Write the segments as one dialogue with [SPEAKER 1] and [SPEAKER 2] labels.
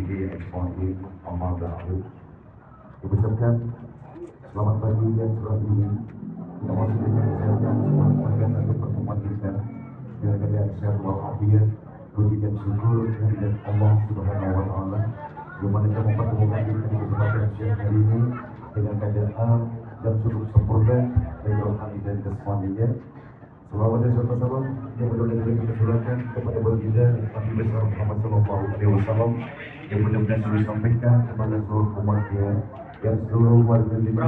[SPEAKER 1] di Expoin Amal Da'u. Diucapkan selamat pagi dan selamat ini. Kita masih diberikan kesempatan satu pertemuan kita. Dengan keadaan sehat walafiat, puji dan syukur kehadirat Allah Subhanahu wa Ta'ala yang mana kita mempertemukan diri di kesempatan siang hari ini dengan keadaan dan cukup sempurna dari rohani dan jasmaninya. Selawat dan salam yang mudah-mudahan kita surahkan kepada baginda Nabi besar Muhammad Sallallahu Alaihi Wasallam yang mudah-mudahan sudah disampaikan kepada seluruh umatnya dan seluruh warganya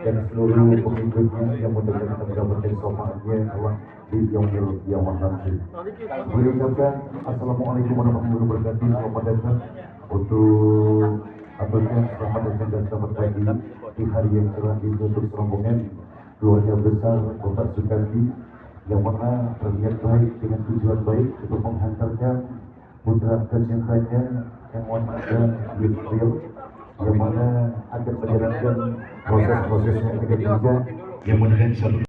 [SPEAKER 1] dan seluruh pengikutnya yang mudah-mudahan kita mendapatkan syafaatnya Allah di yaumil qiyamah nanti. Beliau ucapkan Assalamualaikum warahmatullahi wabarakatuh. Selamat datang untuk ataunya selamat datang dan selamat pagi di hari yang cerah di untuk rombongan keluarga besar Bapak Sukardi yang mana terlihat baik dengan tujuan baik untuk menghantarkan putra tercintanya yang mana Yusril yang mana akan menjalankan proses-proses yang ketiga yang menuju satu.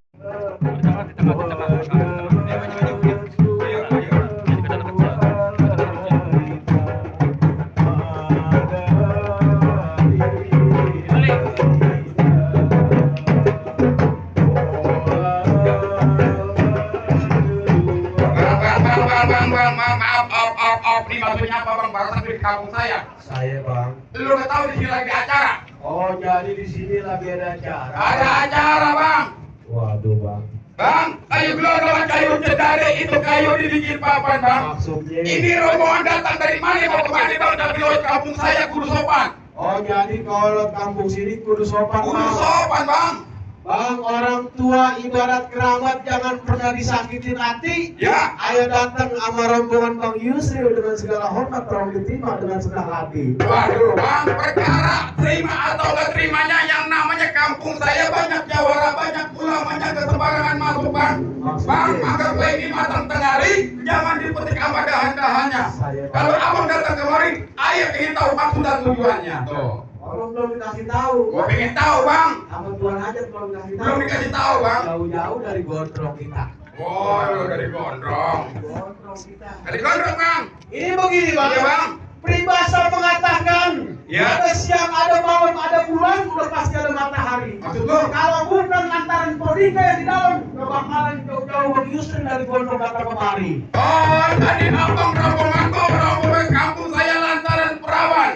[SPEAKER 2] Maaf, ini maksudnya apa bang? Barusan di kampung saya.
[SPEAKER 3] Saya bang.
[SPEAKER 2] Lu udah tahu di sini lagi acara?
[SPEAKER 3] Oh jadi di sini lagi ada acara.
[SPEAKER 2] Ada acara bang.
[SPEAKER 3] Waduh bang.
[SPEAKER 2] Bang, kayu gelondongan kayu cedare itu kayu dibikin papan bang.
[SPEAKER 3] Maksudnya?
[SPEAKER 2] Ini rombongan datang dari mana mau kemana bang? Tapi lewat kampung saya kudu sopan.
[SPEAKER 3] Oh jadi kalau kampung sini kudu sopan
[SPEAKER 2] Kudu
[SPEAKER 3] bang.
[SPEAKER 2] sopan bang.
[SPEAKER 3] Bang, orang tua ibarat kerabat jangan pernah disakitin hati.
[SPEAKER 2] Ya.
[SPEAKER 3] Ayo datang sama rombongan Bang Yusril dengan segala hormat tolong diterima dengan senang hati.
[SPEAKER 2] Waduh bang, perkara terima atau gak terimanya yang namanya kampung saya banyak jawara, banyak ulamanya kesembarangan masuk bang. Bang, anggap ini matang tengari, jangan dipetik sama dahan-dahannya. Kalau abang datang kemari, ayo ingin tahu maksud dan tujuannya. Tuh.
[SPEAKER 3] Orang belum dikasih tahu.
[SPEAKER 2] Gua pengen tahu bang.
[SPEAKER 3] Sama Tuhan aja belum dikasih tahu.
[SPEAKER 2] Belum dikasih tahu bang.
[SPEAKER 3] Jauh-jauh dari gondrong kita.
[SPEAKER 2] Oh, lu dari gondrong.
[SPEAKER 3] Gondrong kita.
[SPEAKER 2] Dari gondrong bang.
[SPEAKER 3] Ini begini bang.
[SPEAKER 2] Iya bang.
[SPEAKER 3] Peribahasa mengatakan
[SPEAKER 2] Ya.
[SPEAKER 3] ada siang, ada malam, ada bulan, udah pasti ada matahari.
[SPEAKER 2] Maksud lu?
[SPEAKER 3] Kalau bukan lantaran Polika yang di dalam, gak bakalan jauh-jauh Bang Yusril dari gondrong datang kemari.
[SPEAKER 2] Oh, tadi abang rombongan gua rombongan kampung saya lantaran perawan.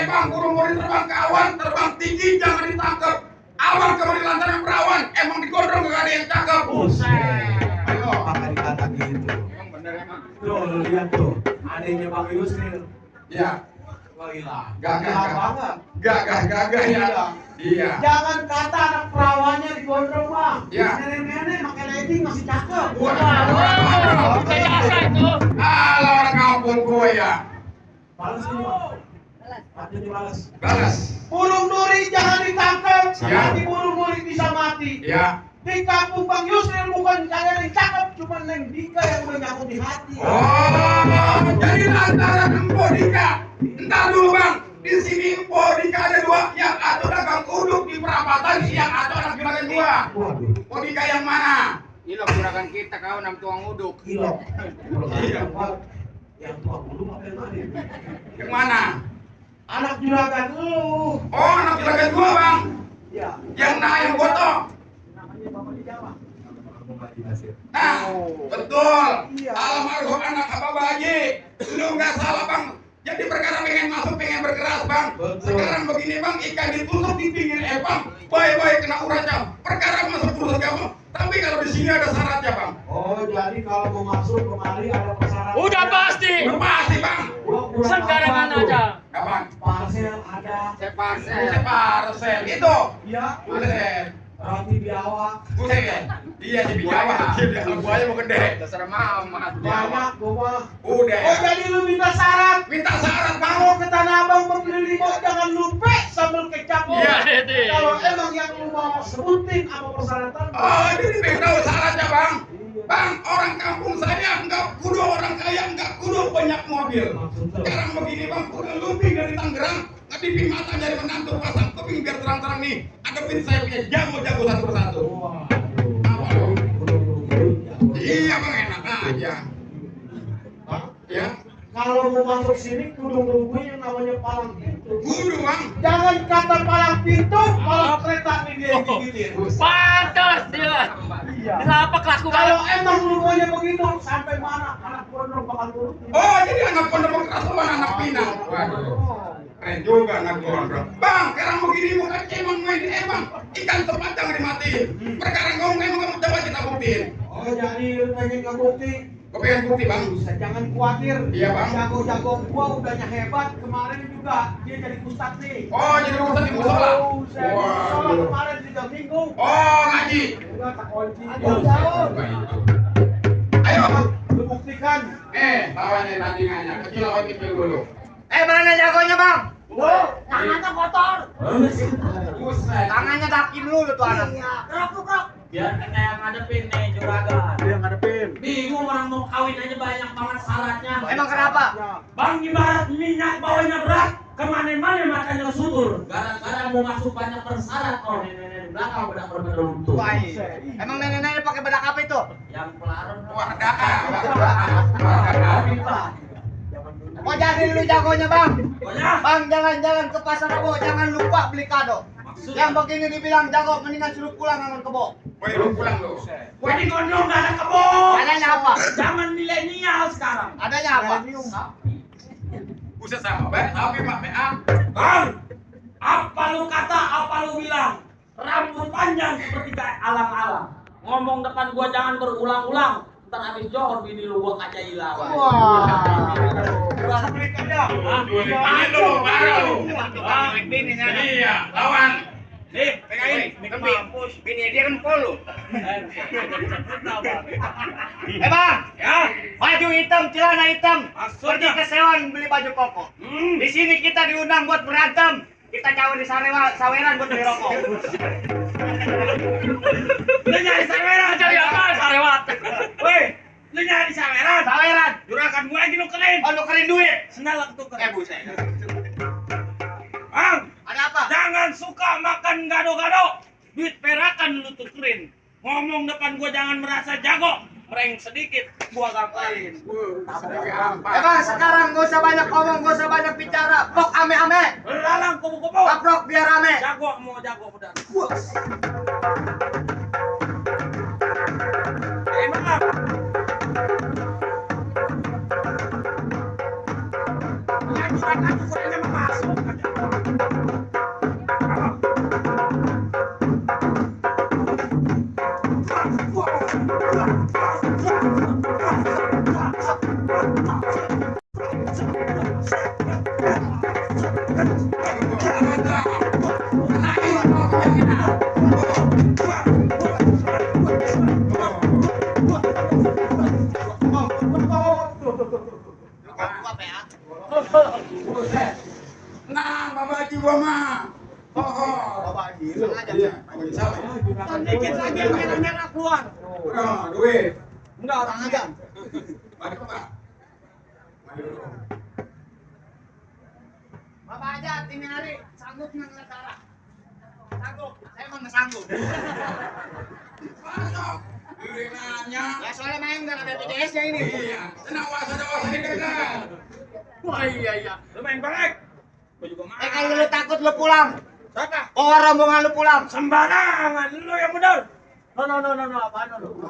[SPEAKER 2] Bang, burung murid terbang ke awan, terbang tinggi jangan ditangkap. Abang kemarin lantaran perawan, emang digondrong gak ada yang cakep.
[SPEAKER 3] Buset.
[SPEAKER 2] Ayo.
[SPEAKER 3] Maka dikata gitu.
[SPEAKER 2] Emang bener emang.
[SPEAKER 3] Tuh, lu lihat tuh. Adanya Bang Yusril.
[SPEAKER 2] Ya.
[SPEAKER 3] Wah gila.
[SPEAKER 2] Gagah
[SPEAKER 3] banget.
[SPEAKER 2] Gagah ya. Iya.
[SPEAKER 3] Jangan kata anak perawannya digondrong bang.
[SPEAKER 2] Ya.
[SPEAKER 3] Nenek-nenek pakai legging masih cakep.
[SPEAKER 2] Waduh. Alah orang kampung gue ya.
[SPEAKER 3] Balas ini bang. Mati dibalas.
[SPEAKER 2] Balas.
[SPEAKER 3] Burung duri jangan ditangkap.
[SPEAKER 2] Ya.
[SPEAKER 3] Nanti burung duri bisa mati.
[SPEAKER 2] Ya.
[SPEAKER 3] Di kampung Bang Yusril bukan kalian yang cakep, cuma Neng Dika yang udah nyangkut di hati.
[SPEAKER 2] Oh, jadi lantaran Empo Dika. Entar dulu bang, di sini Empo Dika ada dua, yang satu dagang uduk di perapatan, yang satu anak juragan dua.
[SPEAKER 3] Waduh,
[SPEAKER 2] Empo Dika yang mana?
[SPEAKER 4] Ilok juragan kita kau nam tuang uduk.
[SPEAKER 3] gila.
[SPEAKER 2] Iya.
[SPEAKER 3] Yang tua dulu apa yang mana?
[SPEAKER 2] Yang mana?
[SPEAKER 3] Anak juragan lu.
[SPEAKER 2] Oh, anak juragan dua bang.
[SPEAKER 3] Ya.
[SPEAKER 2] Yang yang foto.
[SPEAKER 3] Namanya Bapak di Jawa.
[SPEAKER 2] Nah, betul.
[SPEAKER 3] Iya.
[SPEAKER 2] Almarhum anak Abah Haji. Lu nggak salah bang. Jadi perkara pengen masuk, pengen berkeras bang.
[SPEAKER 3] Betul.
[SPEAKER 2] Sekarang begini bang, ikan ditusuk di pinggir epang, baik-baik kena uratnya. Perkara masuk terus kamu. Tapi kalau di sini ada syaratnya bang.
[SPEAKER 3] Oh, jadi kalau mau masuk kemari ada persyaratan.
[SPEAKER 4] Udah pasti.
[SPEAKER 2] Udah pasti bang.
[SPEAKER 3] Gua kurang
[SPEAKER 4] Sembarangan
[SPEAKER 3] apa tuh?
[SPEAKER 4] aja.
[SPEAKER 2] Kapan?
[SPEAKER 3] Parsel ada.
[SPEAKER 4] Separsel.
[SPEAKER 2] Parcel itu.
[SPEAKER 3] Iya.
[SPEAKER 2] Buset.
[SPEAKER 3] Roti biawak.
[SPEAKER 2] Buset. Dia di Jawa. Dia buaya mau gede.
[SPEAKER 4] Terserah mamat.
[SPEAKER 3] Banyak gua.
[SPEAKER 2] Udah.
[SPEAKER 3] Oh, jadi lu minta syarat.
[SPEAKER 2] Minta syarat bang.
[SPEAKER 3] Mau ke Tanah Abang membeli remote jangan lupa sambal kecap.
[SPEAKER 4] Iya, itu.
[SPEAKER 3] Kalau emang yang lu mau sebutin apa persyaratan?
[SPEAKER 2] Oh, jadi pengen tahu syaratnya bang. Bang, orang kampung saya nggak kudu orang kaya, nggak kudu banyak mobil. Sekarang begini bang, udah lebih dari Tangerang, ngadipin mata dari menantu pasang kuping biar terang-terang nih. Adepin saya punya jago-jago satu persatu. Iya bang, enak aja. Ya,
[SPEAKER 3] kalau mau masuk sini kudu nungguin yang namanya palang pintu.
[SPEAKER 2] Kudu bang.
[SPEAKER 3] Jangan kata palang pintu, palang kereta nih dia yang digigit.
[SPEAKER 5] Pantas dia.
[SPEAKER 3] Iya.
[SPEAKER 5] Kenapa kelakuan?
[SPEAKER 3] Kalau emang lu maunya begitu, sampai mana anak pondok bakal nurutin?
[SPEAKER 2] Oh jadi anak pondok kerasuan anak pinang. Waduh. Keren juga anak pondok. Bang, sekarang begini bukan emang main emang ikan sepanjang dimatiin. Perkara ngomong emang kamu coba kita buktiin.
[SPEAKER 3] Oh jadi lu pengen ngebukti?
[SPEAKER 2] Kau pengen bukti bang?
[SPEAKER 3] Bisa, jangan khawatir.
[SPEAKER 2] Iya, Bang.
[SPEAKER 3] Jago-jago gua udahnya hebat. Kemarin juga dia jadi ustadz nih.
[SPEAKER 2] Oh jadi urusan di musola.
[SPEAKER 3] Oh, saya di musola
[SPEAKER 2] Waduh.
[SPEAKER 3] kemarin 3 minggu.
[SPEAKER 2] Oh ngaji.
[SPEAKER 3] Udah tak kunci.
[SPEAKER 2] Jauh. Ayo.
[SPEAKER 3] Lu buktikan.
[SPEAKER 2] Lawannya tandingannya. Kecil lawan kecil dulu.
[SPEAKER 5] Mana jagonya bang?
[SPEAKER 6] Tangannya kotor.
[SPEAKER 2] Buset.
[SPEAKER 5] Tangannya dakin dulu tuh anak.
[SPEAKER 6] Kerok.
[SPEAKER 5] Biar kita yang ngadepin nih juragan.
[SPEAKER 3] Dia ngadepin.
[SPEAKER 6] Bingung orang mau kawin aja banyak banget syaratnya.
[SPEAKER 5] Emang kenapa?
[SPEAKER 6] Bang ibarat minyak bawahnya berat, kemana-mana matanya subur. Gara-gara mau masuk banyak persyarat kok nenek-nenek belakang udah berbentuk.
[SPEAKER 5] Baik. Emang nenek-nenek pakai bedak apa itu?
[SPEAKER 6] Yang pelarang
[SPEAKER 5] Oh jadi lu jagonya bang?
[SPEAKER 6] pokoknya
[SPEAKER 5] Bang jangan ke pasar Rebo, jangan lupa beli kado. Yang begini dibilang jago, mendingan suruh pulang ngangon kebo.
[SPEAKER 2] Woi lu pulang lu.
[SPEAKER 6] gua di gondong gak ada kebo.
[SPEAKER 5] Adanya apa?
[SPEAKER 6] Zaman milenial sekarang.
[SPEAKER 5] Adanya apa?
[SPEAKER 2] Buset sama baik. Tapi Pak PA.
[SPEAKER 6] Bang, apa lu kata, apa lu bilang? Rambut panjang seperti kayak alang-alang. Ngomong depan gua jangan berulang-ulang. Ntar habis johor bini lu gua kaca hilang.
[SPEAKER 2] Ini lu baru. Iya, lawan. Nih, pegangin.
[SPEAKER 5] Mampus, bini dia kan polo. Bang,
[SPEAKER 6] Ya,
[SPEAKER 5] baju hitam, celana hitam.
[SPEAKER 6] Maksudnya?
[SPEAKER 5] Pergi ke Sewan beli baju koko. Di sini kita diundang buat berantem. Kita cawe di saweran buat beli rokok.
[SPEAKER 6] lu nyari saweran. Cari apa? Sarewat. Weh, lu nyari saweran.
[SPEAKER 5] Saweran.
[SPEAKER 6] Juragan gua lagi nukerin.
[SPEAKER 5] Oh, nukerin duit.
[SPEAKER 6] Senal ketuker.
[SPEAKER 5] Buset.
[SPEAKER 6] Bang,
[SPEAKER 5] Ada apa?
[SPEAKER 6] jangan suka makan gado-gado. Duit perakan lu tukerin. Ngomong depan gua jangan merasa jago. Mereng sedikit, gua gamparin.
[SPEAKER 5] Bang, sekarang gak usah banyak ngomong, gak usah banyak bicara. Pok ame-ame.
[SPEAKER 6] Lalang kubu-kubu.
[SPEAKER 5] Kaprok biar rame.
[SPEAKER 6] Jago mau jago udah. Enak. Nyanyian aku kurangnya masuk aja.
[SPEAKER 2] Nah, Bapak Haji gua mah.
[SPEAKER 5] Bapak Haji, lu aja.
[SPEAKER 6] Dikit lagi yang merah-merah keluar.
[SPEAKER 2] Duit.
[SPEAKER 5] Enggak, orang aja.
[SPEAKER 2] Balik ke Pak. Maju dulu.
[SPEAKER 5] Bapak aja, ini hari sanggup ngeliat darah. Sanggup, saya emang nggak sanggup.
[SPEAKER 2] Masuk. Diri nanya.
[SPEAKER 5] Ya soalnya main nggak ada BPJS-nya ini.
[SPEAKER 2] Iya. Tenang was ini dekat.
[SPEAKER 5] Wah iya.
[SPEAKER 6] Lu main balik. Gua juga main.
[SPEAKER 5] Kalau lu takut lu pulang.
[SPEAKER 6] Siapa?
[SPEAKER 5] Bawa rombongan lu pulang.
[SPEAKER 6] Sembarangan lu yang benar.
[SPEAKER 5] No, apaan lu?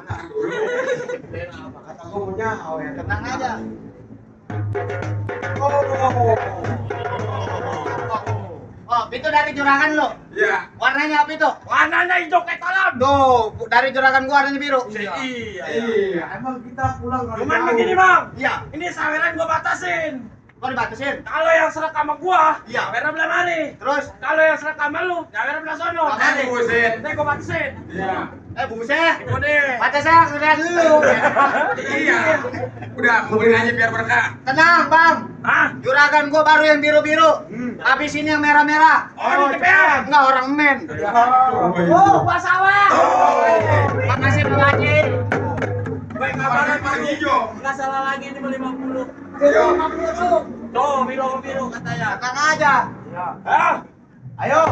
[SPEAKER 3] Kata gua punya awe.
[SPEAKER 5] Tenang aja. Oh, itu dari juragan lu.
[SPEAKER 2] Iya.
[SPEAKER 5] Warnanya apa itu?
[SPEAKER 6] Warnanya hijau kayak talam.
[SPEAKER 5] Tuh, dari juragan gua warnanya biru.
[SPEAKER 6] Iya.
[SPEAKER 3] Emang kita pulang kalau
[SPEAKER 6] Cuman
[SPEAKER 3] jauh.
[SPEAKER 6] begini bang,
[SPEAKER 5] Iya.
[SPEAKER 6] ini saweran gua batasin.
[SPEAKER 5] Kok dibatasin?
[SPEAKER 6] Kalau yang serak sama gua,
[SPEAKER 5] Iya.
[SPEAKER 6] saweran belah mari.
[SPEAKER 5] Terus?
[SPEAKER 6] Kalau yang serak sama lu, saweran belah sono.
[SPEAKER 5] Apaan nih?
[SPEAKER 2] Buset.
[SPEAKER 6] Nanti gua batasin.
[SPEAKER 2] Iya.
[SPEAKER 5] Buset.
[SPEAKER 6] Udah.
[SPEAKER 5] Mata saya ngeliat dulu.
[SPEAKER 2] Iya. Udah, kumpulin aja biar berkah.
[SPEAKER 5] Tenang, Bang.
[SPEAKER 6] Hah?
[SPEAKER 5] Juragan gua baru yang biru-biru. Habis ini yang merah-merah.
[SPEAKER 6] Oh, di TPA.
[SPEAKER 5] Enggak orang men.
[SPEAKER 6] Oh, gua sawah.
[SPEAKER 5] Makasih Pak Haji.
[SPEAKER 6] Baik
[SPEAKER 2] Kabarnya
[SPEAKER 6] kabaran
[SPEAKER 2] Pak Hijau.
[SPEAKER 6] Enggak salah lagi ini 50.
[SPEAKER 2] Iya.
[SPEAKER 6] Tuh, biru katanya.
[SPEAKER 5] Tenang aja.
[SPEAKER 6] Hah?
[SPEAKER 3] Ayo.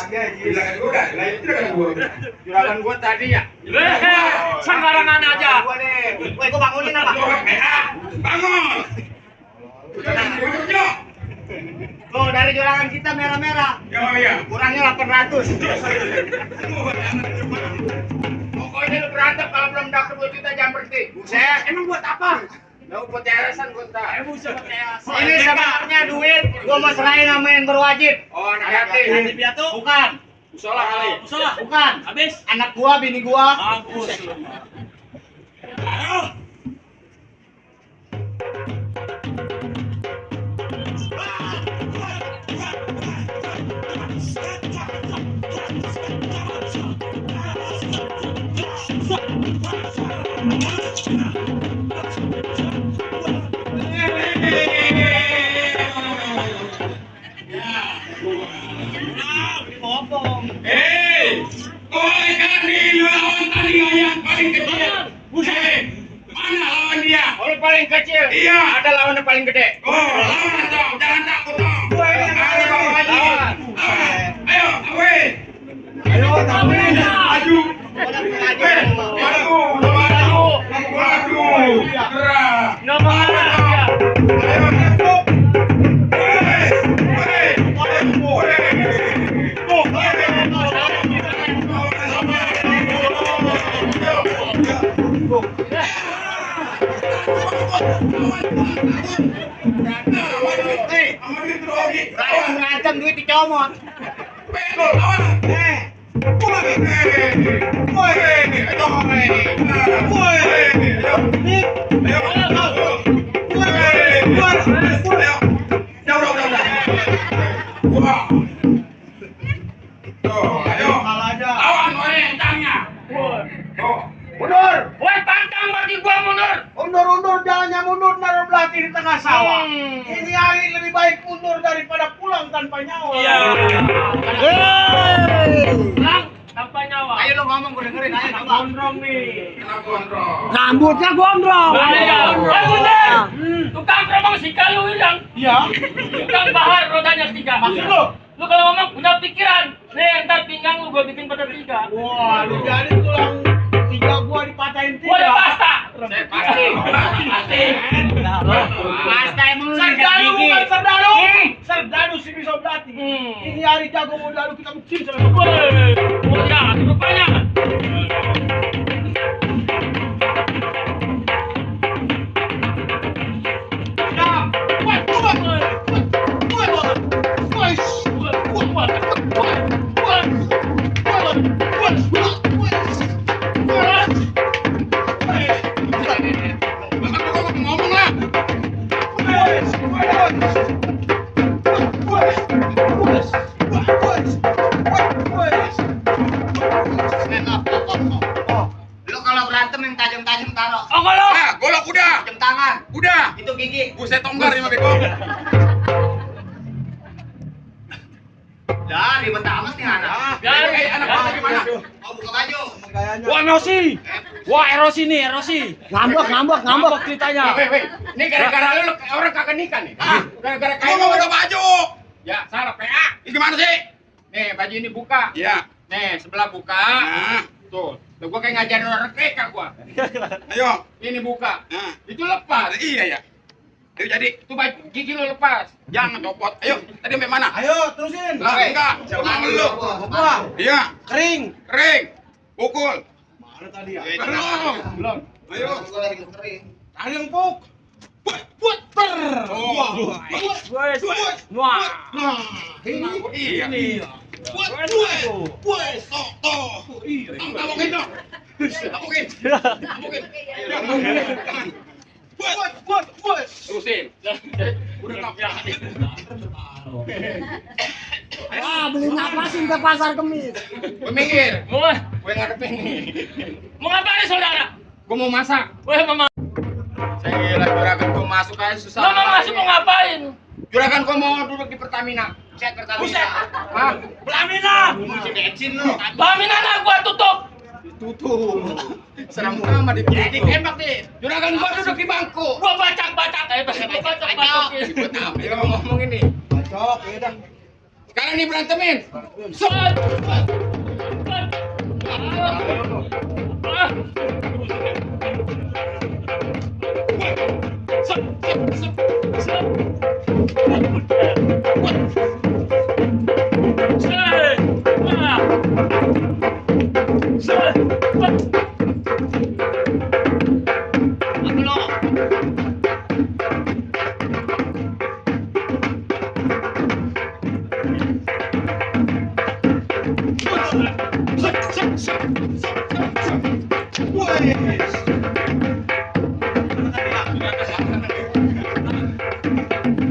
[SPEAKER 2] Juragan gua udah, juragan gua.
[SPEAKER 4] Juragan gua tadi ya.
[SPEAKER 5] Sembarangan aja.
[SPEAKER 4] Gua deh. Woi, gua bangunin apa?
[SPEAKER 2] Bangun.
[SPEAKER 5] Tuh dari juragan kita merah-merah.
[SPEAKER 2] Ya.
[SPEAKER 5] Kurangnya 800.
[SPEAKER 4] Pokoknya lu berantem kalau belum dapat 2 juta jangan berhenti.
[SPEAKER 5] Buset, emang buat apa?
[SPEAKER 4] Lu buat yayasan gua ntar.
[SPEAKER 5] Ini sebenarnya duit gua mau serahin sama yang berwajib.
[SPEAKER 4] Oh, anak yatim.
[SPEAKER 5] Yatim piatu? Bukan.
[SPEAKER 4] Musola kali.
[SPEAKER 6] Musola.
[SPEAKER 5] Bukan.
[SPEAKER 6] Habis.
[SPEAKER 5] Anak gua, bini gua.
[SPEAKER 6] Mampus lu.
[SPEAKER 5] Ngomong.
[SPEAKER 2] Boleh kan nih lawan tandingan yang paling kecil? Buset. Mana lawan dia?
[SPEAKER 4] Orang paling kecil.
[SPEAKER 2] Iya.
[SPEAKER 4] Ada lawan yang paling gede.
[SPEAKER 2] Oh, lawan dong, jangan takut dong. Ayo bawa lagi.
[SPEAKER 4] Lawan.
[SPEAKER 2] Ayo, awe.
[SPEAKER 5] Ayo, tapi.
[SPEAKER 2] Maju. Waduh. Gerak.
[SPEAKER 5] Ngomong aja.
[SPEAKER 2] Ayo, tepuk.
[SPEAKER 5] Lawan berantem duit dicomot.
[SPEAKER 3] Mundur.
[SPEAKER 6] Woi, pantang bagi gua mundur.
[SPEAKER 3] Undur, jalannya mundur, naruh belati di tengah sawah. Ini hari lebih baik mundur daripada pulang tanpa nyawa.
[SPEAKER 6] Iya. Pulang tanpa nyawa.
[SPEAKER 5] Ayo lu ngomong, gua dengerin. Ayo coba.
[SPEAKER 6] Gondrong nih.
[SPEAKER 3] Rambutnya gondrong.
[SPEAKER 6] Bahaya. Mundur. Tukang promosi kalau hilang.
[SPEAKER 3] Iya.
[SPEAKER 6] Tukang bahar rodanya 3.
[SPEAKER 3] Maksud lu?
[SPEAKER 6] Lu kalau ngomong punya pikiran. Nih, ntar pinggang lu gua bikin pada 3.
[SPEAKER 3] Wah, lu jadi tulang 3 gua dipatahin 3.
[SPEAKER 6] Gua ada pasta.
[SPEAKER 4] Pasti.
[SPEAKER 5] Pasta emang lu lihat
[SPEAKER 3] Serdadu
[SPEAKER 5] gigi.
[SPEAKER 3] bukan serdadu. Serdadu si bisa belati. Ini hari jago mau lalu kita buktiin sama
[SPEAKER 6] Woi, oh ya, rupanya.
[SPEAKER 2] Ngomong lah.
[SPEAKER 5] Lu kalau berantem yang tajam-tajam taruh.
[SPEAKER 6] Oh, kalau.
[SPEAKER 2] Golok udah.
[SPEAKER 5] Jam tangan.
[SPEAKER 2] Udah.
[SPEAKER 5] Itu gigi.
[SPEAKER 2] Buset tonggar ini mah bego.
[SPEAKER 5] Dah, ribet amat nih anak.
[SPEAKER 2] Kayak anak bangsa gimana?
[SPEAKER 5] Oh, buka baju.
[SPEAKER 6] Wah, emosi. Wah, erosi nih, erosi.
[SPEAKER 3] Ngambek ceritanya.
[SPEAKER 4] Weh. Ini gara-gara lu orang kagak nikah nih. Gara-gara
[SPEAKER 2] Kamu
[SPEAKER 4] kayak
[SPEAKER 2] mau pakai baju.
[SPEAKER 4] Ya, salah PA.
[SPEAKER 2] Ini gimana sih?
[SPEAKER 4] Nih, baju ini buka.
[SPEAKER 2] Iya.
[SPEAKER 4] Nih, sebelah buka.
[SPEAKER 2] Nah,
[SPEAKER 4] Tuh. Tuh gua kayak ngajarin orang TK gua.
[SPEAKER 2] ayo.
[SPEAKER 4] Ini buka.
[SPEAKER 2] Nah,
[SPEAKER 4] Itu lepas.
[SPEAKER 2] iya ya. Ayo jadi.
[SPEAKER 4] Itu baju gigi lu lepas.
[SPEAKER 2] Jangan copot. Ayo, tadi sampai mana?
[SPEAKER 3] Ayo, terusin.
[SPEAKER 2] Lah, enggak. Sama lu.
[SPEAKER 3] Buka.
[SPEAKER 2] Iya.
[SPEAKER 3] Kering.
[SPEAKER 2] Kering. Pukul.
[SPEAKER 3] Mana tadi ya?
[SPEAKER 2] Belum. Ayo.
[SPEAKER 3] Tadi empuk.
[SPEAKER 2] Buat ter. Oh.
[SPEAKER 6] Wah.
[SPEAKER 2] Iya. Buat. Sok toh. Iya. Tamukin dong. Tamukin. Buat.
[SPEAKER 4] Terusin.
[SPEAKER 2] Udah tak.
[SPEAKER 3] Beli napasin ke pasar Kemis.
[SPEAKER 4] Gua minggir.
[SPEAKER 6] Mau
[SPEAKER 4] Gue ngadepin nih.
[SPEAKER 6] ngapain saudara?
[SPEAKER 4] Gua mau masak.
[SPEAKER 6] Weh, mama.
[SPEAKER 4] Saya juragan gua masuk aja susah.
[SPEAKER 6] Mama masuk mau ngapain?
[SPEAKER 4] Juragan gua mau duduk di Pertamina. Cek Pertamina.
[SPEAKER 6] Buset.
[SPEAKER 4] Hah?
[SPEAKER 6] Belamina.
[SPEAKER 4] Ngisi bensin lu.
[SPEAKER 6] Belamina lah gua tutup.
[SPEAKER 4] Tutup. Serem amat ditembak nih. Juragan gua duduk di bangku.
[SPEAKER 6] Gua bacak. Gua bacak.
[SPEAKER 4] Ayo ngomong ini.
[SPEAKER 3] Cocok, ya dah.
[SPEAKER 4] Sekarang nih berantemin. Set.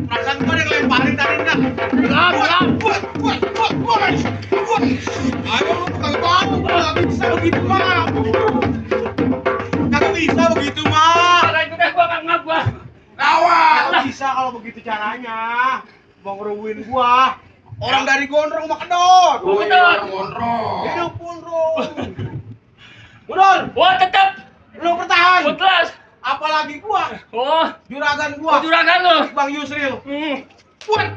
[SPEAKER 3] Perasaan gua yang lemparin tadi enggak. Ayo lu kagak mau, nggak bisa begitu mah. Kagak bisa begitu mah.
[SPEAKER 4] Caranya udah gua nggak ngap gua.
[SPEAKER 2] Lawan.
[SPEAKER 3] Nggak bisa kalau begitu caranya. Mau ngerubuhin gua. Orang dari gondrong mah kedot.
[SPEAKER 4] Gua kedot.
[SPEAKER 2] Gondrong.
[SPEAKER 3] Hidup gondrong. Mundur.
[SPEAKER 4] Wah tetap.
[SPEAKER 3] Lu bertahan.
[SPEAKER 4] Gua kelas.
[SPEAKER 3] Apalagi gua.
[SPEAKER 4] Oh,
[SPEAKER 3] Juragan gua.
[SPEAKER 4] juragan lu.
[SPEAKER 3] Bang Yusril.
[SPEAKER 4] Buat.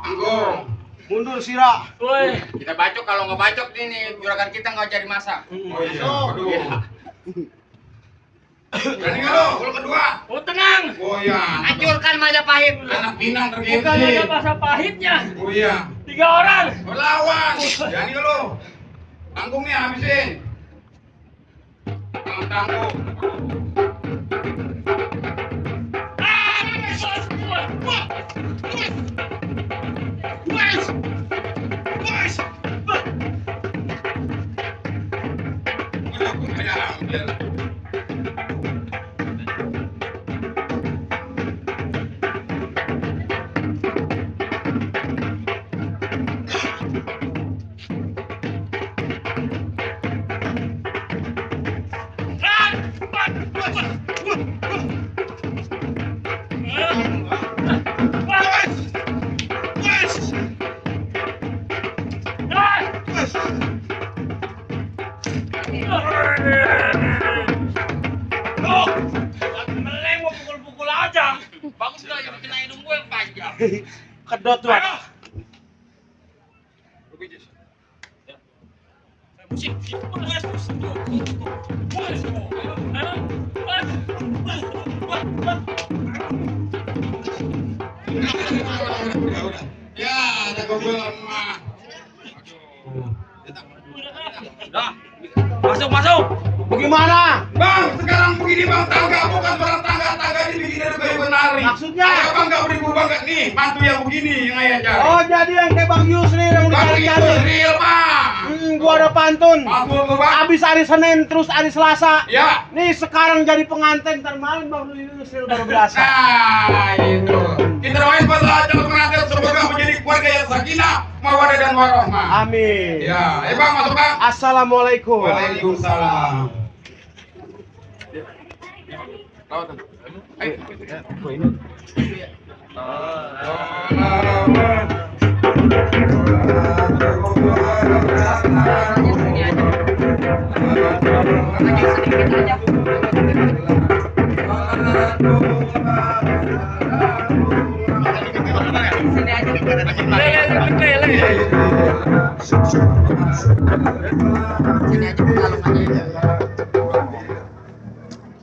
[SPEAKER 2] Anggung.
[SPEAKER 3] Mundur Sira.
[SPEAKER 4] Woi, kita bacok, kalau nggak bacok nih juragan kita nggak jadi masak.
[SPEAKER 2] Oh iya. Aduh. Berani nggak lo? Gol kedua.
[SPEAKER 4] Oh tenang.
[SPEAKER 2] Oh iya.
[SPEAKER 5] Hancurkan Majapahit.
[SPEAKER 2] Anak Pinang
[SPEAKER 4] Bukan ada
[SPEAKER 2] tergigit.
[SPEAKER 4] masa pahitnya.
[SPEAKER 2] Oh iya.
[SPEAKER 4] 3 orang.
[SPEAKER 2] Berlawan. Berani nggak lo? Tanggung nih habisin. Jangan tanggung.
[SPEAKER 4] Meleng mau pukul-pukul aja. Bagus lah yang kena hidung gue yang panjang.
[SPEAKER 3] Kedot tuh.
[SPEAKER 2] Ya, ada gobel mah.
[SPEAKER 4] Masuk.
[SPEAKER 3] Bagaimana?
[SPEAKER 2] Bang, sekarang begini bang, tangga bukan barang tangga dibikin dari kayu kenari.
[SPEAKER 3] Maksudnya?
[SPEAKER 2] Ayo bang, nggak beribu bangga nih, mantu yang begini yang ayah cari.
[SPEAKER 3] Oh, jadi yang kayak Bang Yusril yang
[SPEAKER 2] Bang itu
[SPEAKER 3] dicari-cari.
[SPEAKER 2] real bang.
[SPEAKER 3] Gua ada pantun.
[SPEAKER 2] Mantu tuh bang.
[SPEAKER 3] Abis hari Senin terus hari Selasa.
[SPEAKER 2] Ya.
[SPEAKER 3] Nih sekarang jadi pengantin, ntar malam Bang Yusril baru berasa.
[SPEAKER 2] Nah, itu. Kita doain pada calon pengantin semoga menjadi keluarga yang sakinah, mawaddah dan warahmah.
[SPEAKER 3] Amin.
[SPEAKER 2] Ya, bang masuk bang.
[SPEAKER 3] Assalamualaikum.
[SPEAKER 2] Waalaikumsalam.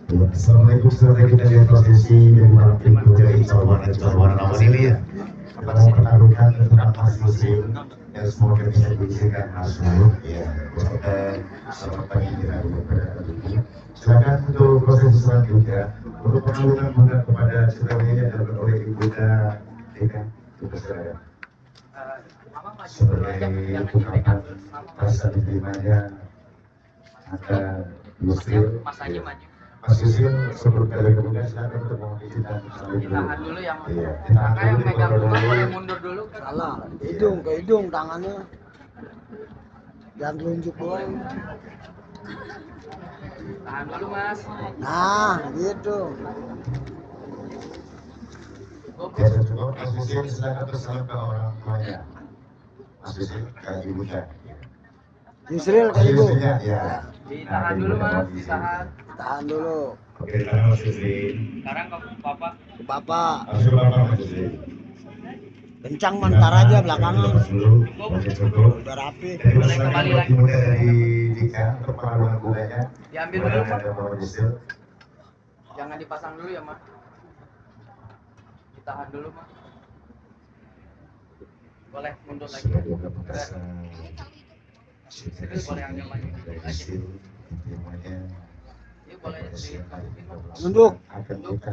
[SPEAKER 1] Assalamualaikum, saudara kita lihat prosesi dari malam minggu dari Jawaban Lawan ini ya. Kita mau pertaruhkan tentang Mas Muslim yang semoga bisa diisikan masuk ya. Selamat pagi kita beberapa ini. Silakan untuk proses selanjutnya untuk pengaluran bunga kepada saudara yang dilakukan oleh Ibu kita Eka Tugasraya. Sebagai ungkapan rasa diterimanya akan Muslim. Mas Yusril sebelum kali kemudian silakan untuk mohon izin dan saling dulu.
[SPEAKER 4] Tahan dulu yang
[SPEAKER 1] Iya, ditahan
[SPEAKER 4] yang
[SPEAKER 1] dulu,
[SPEAKER 4] megang
[SPEAKER 1] dulu.
[SPEAKER 4] bukan boleh mundur dulu kan.
[SPEAKER 7] Salah, hidung ke hidung tangannya. Jangan telunjuk doang.
[SPEAKER 4] Tahan dulu mas.
[SPEAKER 7] Nah, gitu.
[SPEAKER 1] Ya, dan juga Mas Yusril silakan bersalam ke orang tuanya. Mas Yusril, ke ibunya.
[SPEAKER 7] Yusril kali Bu.
[SPEAKER 1] Ya.
[SPEAKER 4] Ditahan dulu mas, ditahan.
[SPEAKER 7] Tahan dulu.
[SPEAKER 1] Oke, tahan Mas Yusri.
[SPEAKER 4] Sekarang ke Bapak.
[SPEAKER 7] Bapak,
[SPEAKER 1] Langsung Bapak Mas Yusri.
[SPEAKER 7] kencang mentar aja belakangan.
[SPEAKER 1] Lepas dulu, oke cukup.
[SPEAKER 7] Udah rapi.
[SPEAKER 1] Jadi
[SPEAKER 4] Boleh
[SPEAKER 1] pesan
[SPEAKER 4] kembali
[SPEAKER 1] bagi
[SPEAKER 4] lagi.
[SPEAKER 1] muda dari Dika untuk pengaduan kudanya.
[SPEAKER 4] Diambil dulu mas.
[SPEAKER 1] Ada Bapak Yusril.
[SPEAKER 4] Jangan dipasang dulu ya mas. Ditahan dulu mas. Boleh mundur lagi.
[SPEAKER 1] Sudah dianggap pesan.
[SPEAKER 4] Serius boleh ambil lagi.
[SPEAKER 1] Dari Yusril, semuanya.
[SPEAKER 4] Iya boleh ditahan mas.
[SPEAKER 7] Nunduk.
[SPEAKER 1] Akan kita.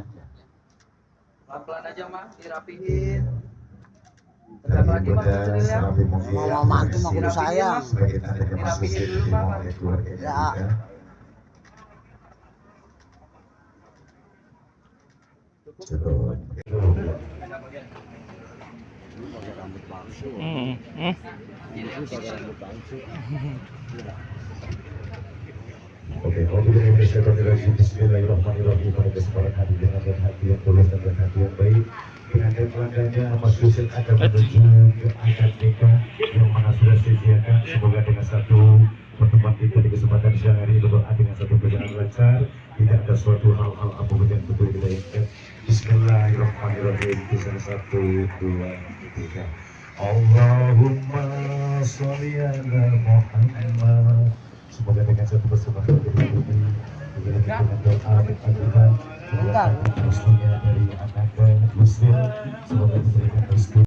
[SPEAKER 4] Pelan-pelan aja mas, dirapihin.
[SPEAKER 1] Dari
[SPEAKER 4] Tegak lagi mas,
[SPEAKER 1] muda,
[SPEAKER 4] Yusril ya.
[SPEAKER 1] selalu mulia.
[SPEAKER 7] Mau mantu mah kudu sayang.
[SPEAKER 1] Sebagai tanda Mas
[SPEAKER 4] Dirapihin
[SPEAKER 1] Yusril
[SPEAKER 4] dulu, Pak.
[SPEAKER 1] dimulai oleh keluarga
[SPEAKER 7] Ya.
[SPEAKER 1] Dika. Cukup.
[SPEAKER 7] Rambut palsu.
[SPEAKER 1] Oke, Bismillahirrahmanirrahim. Pada kesempatan hari dengan hati yang tulus dan hati yang baik, dengan pelanggannya Mas Yusril akan menuju ke akad nikah yang mana sudah disediakan. Semoga dengan satu pertemuan kita di kesempatan siang hari ini berdoa dengan satu berjalan lancar, tidak ada suatu hal-hal apapun yang betul kita inginkan. Bismillahirrahmanirrahim. Bisa 1, 2, 3. Allahumma sholli ala Muhammad. Semoga dengan satu persembahan dari ini dengan doa dan ajaran dari anak Yusril, semoga diberikan restu